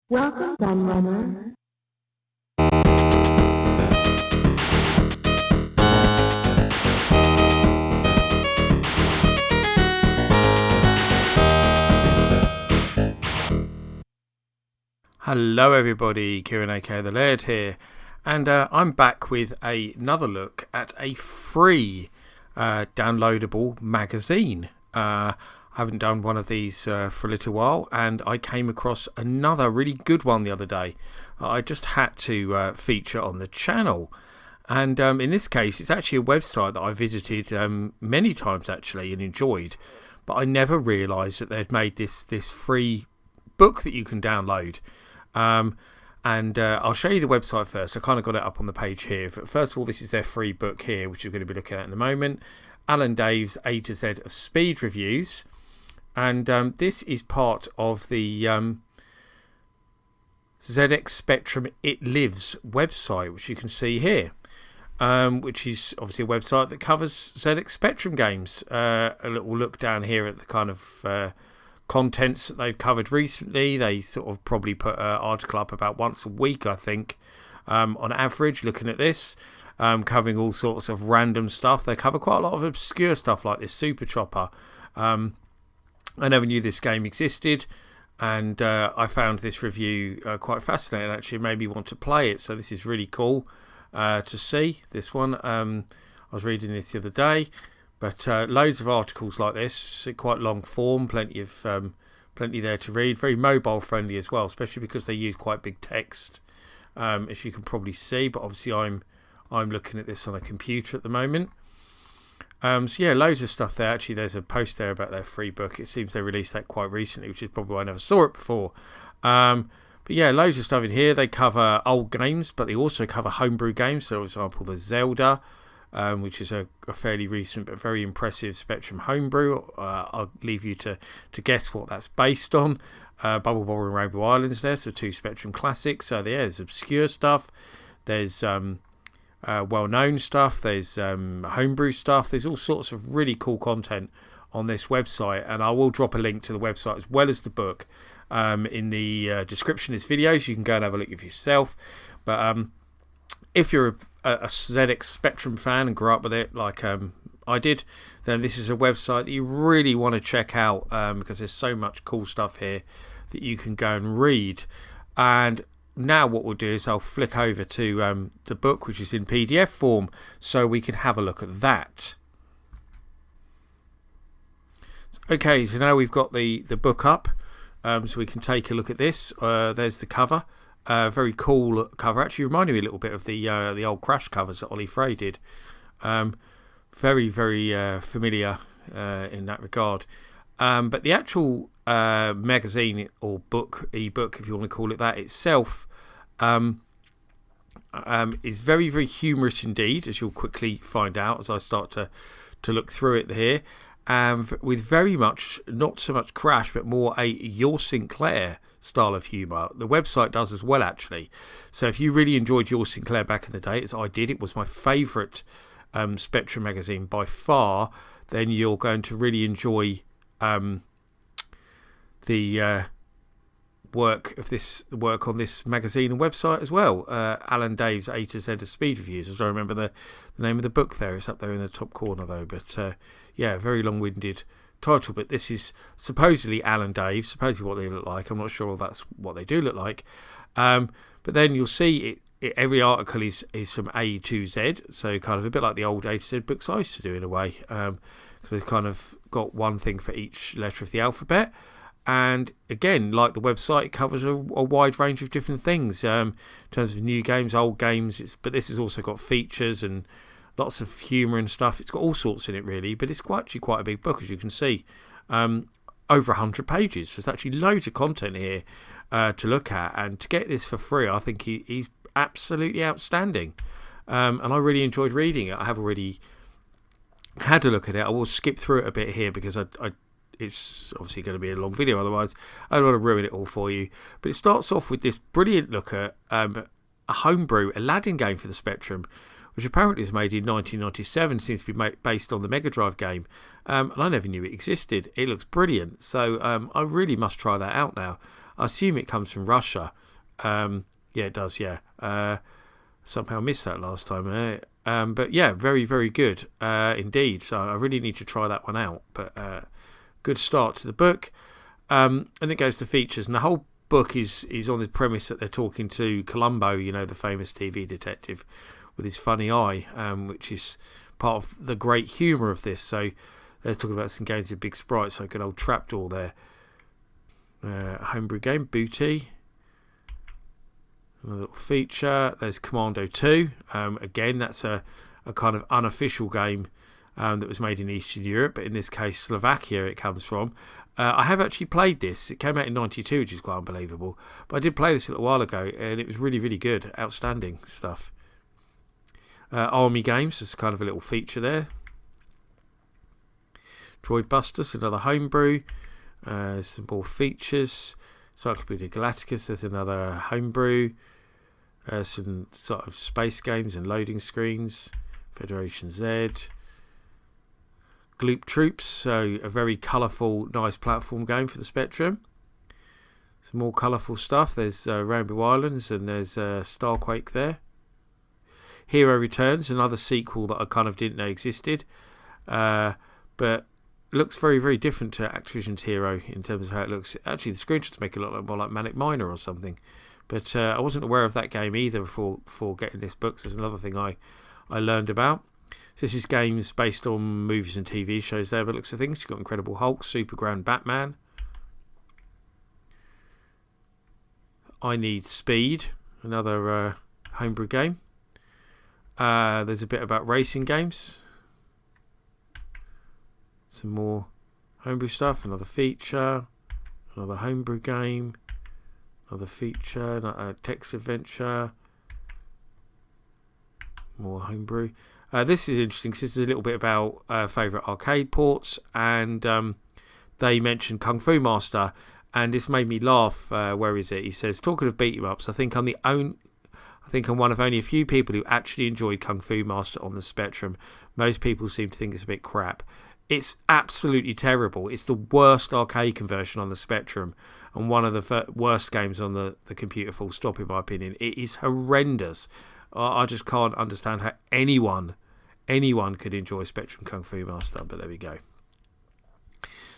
Welcome, Gunrunner. Hello everybody, Kieran aka The Laird here, and I'm back with another look at a free downloadable magazine. I haven't done one of these for a little while, and I came across another really good one the other day. I just had to feature on the channel, and in this case it's actually a website that I visited many times actually and enjoyed, but I never realised that they'd made this free book that you can download. And I'll show you the website first. I kind of got it up on the page here. First of all, this is their free book here, which we're going to be looking at in a moment. Alan Dave's A to Z of Speed Reviews. And this is part of the ZX Spectrum It Lives website, which you can see here. Which is obviously a website that covers ZX Spectrum games. A little look down here at the kind of contents that they've covered recently. They sort of probably put an article up about once a week, I think, on average, looking at this, covering all sorts of random stuff. They cover quite a lot of obscure stuff like this Super Chopper. I never knew this game existed, and I found this review quite fascinating. Actually, it made me want to play it, so this is really cool to see, this one. I was reading this the other day. But loads of articles like this, quite long form, plenty there to read. Very mobile friendly as well, especially because they use quite big text, as you can probably see. But obviously, I'm looking at this on a computer at the moment. So yeah, loads of stuff there. Actually, there's a post there about their free book. It seems they released that quite recently, which is probably why I never saw it before. But yeah, loads of stuff in here. They cover old games, but they also cover homebrew games. So, for example, the Zelda. Which is a fairly recent but very impressive Spectrum homebrew. I'll leave you to guess what that's based on. Bubble Bobble and Rainbow Islands there, so two Spectrum classics. So there's obscure stuff, there's well-known stuff, there's homebrew stuff. There's all sorts of really cool content on this website, and I will drop a link to the website as well as the book in the description of this video, so you can go and have a look for yourself. But if you're a ZX Spectrum fan and grew up with it like I did, then this is a website that you really want to check out, because there's so much cool stuff here that you can go and read. And now what we'll do is I'll flick over to the book, which is in PDF form, so we can have a look at that. Okay, so now we've got the book up, so we can take a look at this. There's the cover. Very cool cover. Actually reminded me a little bit of the old Crash covers that Ollie Frey did. Very, very familiar in that regard. But the actual magazine or book, ebook, if you want to call it that, itself is very, very humorous indeed, as you'll quickly find out as I start to look through it here. With very much, not so much Crash, but more a Your Sinclair style of humour. The website does as well, actually. So if you really enjoyed Your Sinclair back in the day, as I did, it was my favourite Spectrum magazine by far, then you're going to really enjoy the work on this magazine and website as well. Alan Dave's A to Z of Speed Reviews, as I remember the name of the book there. It's up there in the top corner though, but yeah, very long-winded title. But this is supposedly Alan Dave, supposedly what they look like. I'm not sure if that's what they do look like, but then you'll see every article is from A to Z, so kind of a bit like the old A to Z books I used to do in a way, because they've kind of got one thing for each letter of the alphabet. And again, like the website, it covers a wide range of different things in terms of new games, old games. But this has also got features and lots of humour and stuff. It's got all sorts in it, really. But it's actually quite a big book, as you can see. Over 100 pages. There's actually loads of content here to look at. And to get this for free, I think he's absolutely outstanding. And I really enjoyed reading it. I have already had a look at it. I will skip through it a bit here because it's obviously going to be a long video, otherwise I don't want to ruin it all for you. But it starts off with this brilliant look at a homebrew Aladdin game for the Spectrum, which apparently was made in 1997, seems to be based on the Mega Drive game, and I never knew it existed. It looks brilliant, so I really must try that out now. I assume it comes from Russia. Yeah, it does, yeah. Somehow missed that last time. But yeah, very, very good indeed. So I really need to try that one out. But good start to the book. And it goes to features. And the whole book is on the premise that they're talking to Columbo, the famous TV detective with his funny eye, which is part of the great humour of this. So they're talking about some games with big sprites, like an old trapdoor there. Homebrew game, Booty. Another little feature. There's Commando 2. Again, that's a kind of unofficial game that was made in Eastern Europe, but in this case Slovakia it comes from. I have actually played this. It came out in 92, which is quite unbelievable. But I did play this a little while ago, and it was really, really good. Outstanding stuff. Army Games, there's kind of a little feature there. Droid Busters, another homebrew. Some more features. Encyclopedia Galacticus, there's another homebrew. Some sort of space games and loading screens. Federation Z. Gloop Troops, so a very colourful, nice platform game for the Spectrum. Some more colourful stuff. There's Rainbow Islands and there's Starquake there. Hero Returns, another sequel that I kind of didn't know existed. But looks very, very different to Activision's Hero in terms of how it looks. Actually, the screenshots make it look more like Manic Miner or something. But I wasn't aware of that game either before getting this book. So there's another thing I learned about. So this is games based on movies and TV shows there, but looks of things. You've got Incredible Hulk, Super Grand Batman. I Need Speed, another homebrew game. There's a bit about racing games. Some more homebrew stuff, another feature, another homebrew game, another feature, a text adventure, more homebrew. This is interesting because this is a little bit about favourite arcade ports, and they mentioned Kung Fu Master, and this made me laugh. Where is it? He says, talking of beat 'em ups, I think I'm one of only a few people who actually enjoyed Kung Fu Master on the Spectrum. Most people seem to think it's a bit crap. It's absolutely terrible. It's the worst arcade conversion on the Spectrum, and one of the worst games on the computer, full stop, in my opinion. It is horrendous. I just can't understand how anyone could enjoy Spectrum Kung Fu Master, but there we go.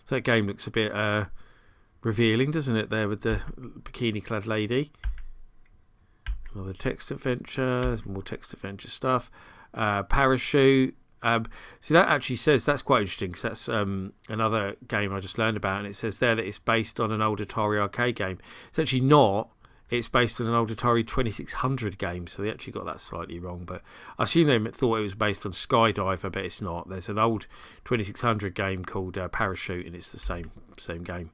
So that game looks a bit revealing, doesn't it, there with the bikini-clad lady. Another text adventure, more text adventure stuff. Parachute. See, that actually says, that's quite interesting, because that's another game I just learned about, and it says there that it's based on an old Atari arcade game. It's actually not. It's based on an old Atari 2600 game, so they actually got that slightly wrong. But I assume they thought it was based on Skydiver, but it's not. There's an old 2600 game called Parachute, and it's the same game.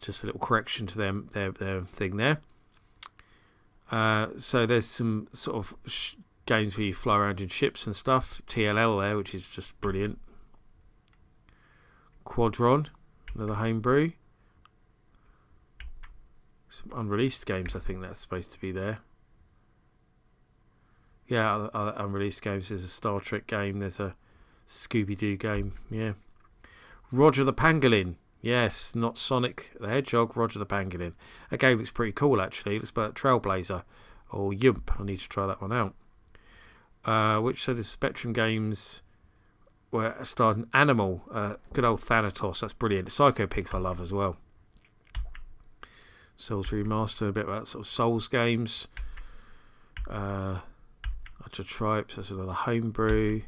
Just a little correction to their thing there. So there's some sort of games where you fly around in ships and stuff. TLL there, which is just brilliant. Quadron, another homebrew. Some unreleased games, I think that's supposed to be there. Yeah, other unreleased games. There's a Star Trek game. There's a Scooby-Doo game. Yeah. Roger the Pangolin. Yes, not Sonic the Hedgehog, Roger the Pangolin. That game looks pretty cool, actually. It looks like Trailblazer or Yump. I need to try that one out. Which sort of Spectrum games were starred an Animal. Good old Thanatos. That's brilliant. Psycho Pigs I love as well. Souls Remastered, a bit about sort of Souls games. Utter Tripes, that's another homebrew.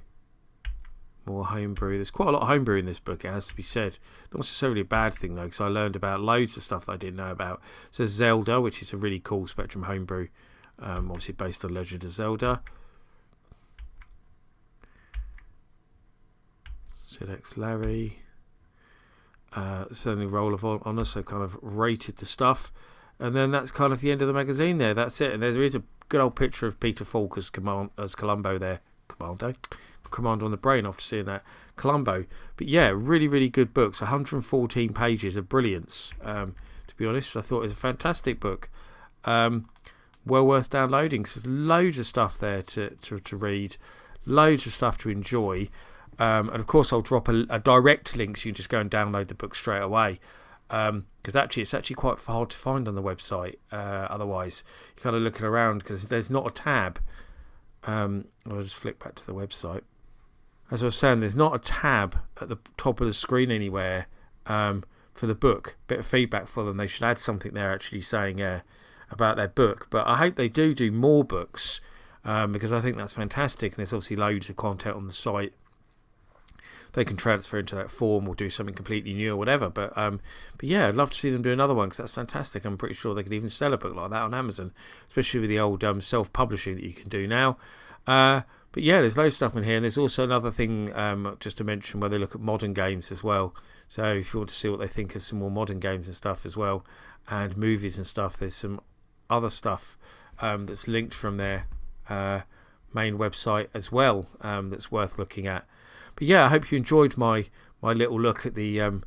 More homebrew. There's quite a lot of homebrew in this book, it has to be said. Not necessarily a bad thing, though, because I learned about loads of stuff that I didn't know about. So Zelda, which is a really cool Spectrum homebrew, obviously based on Legend of Zelda. ZX Larry. Certainly Roll of Honor, so kind of rated the stuff. And then that's kind of the end of the magazine there. That's it. And there is a good old picture of Peter Falk as Columbo there. Commando on the brain after seeing that. Columbo. But yeah, really, really good books. 114 pages of brilliance. To be honest, I thought it was a fantastic book. Well worth downloading, because there's loads of stuff there to read. Loads of stuff to enjoy. And of course I'll drop a direct link so you can just go and download the book straight away. because actually it's actually quite hard to find on the website. Otherwise, you're kind of looking around because there's not a tab. I'll just flick back to the website. As I was saying, there's not a tab at the top of the screen anywhere for the book. Bit of feedback for them. They should add something there actually saying about their book. But I hope they do more books because I think that's fantastic. And there's obviously loads of content on the site. They can transfer into that form or do something completely new or whatever. But yeah, I'd love to see them do another one because that's fantastic. I'm pretty sure they could even sell a book like that on Amazon, especially with the old self-publishing that you can do now. But yeah, there's loads of stuff in here. And there's also another thing just to mention where they look at modern games as well. So if you want to see what they think of some more modern games and stuff as well, and movies and stuff, there's some other stuff that's linked from their main website as well that's worth looking at. But yeah, I hope you enjoyed my little look at the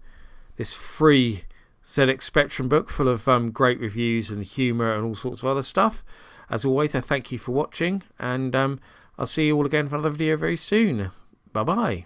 this free ZX Spectrum book full of great reviews and humour and all sorts of other stuff. As always, I thank you for watching, and I'll see you all again for another video very soon. Bye bye.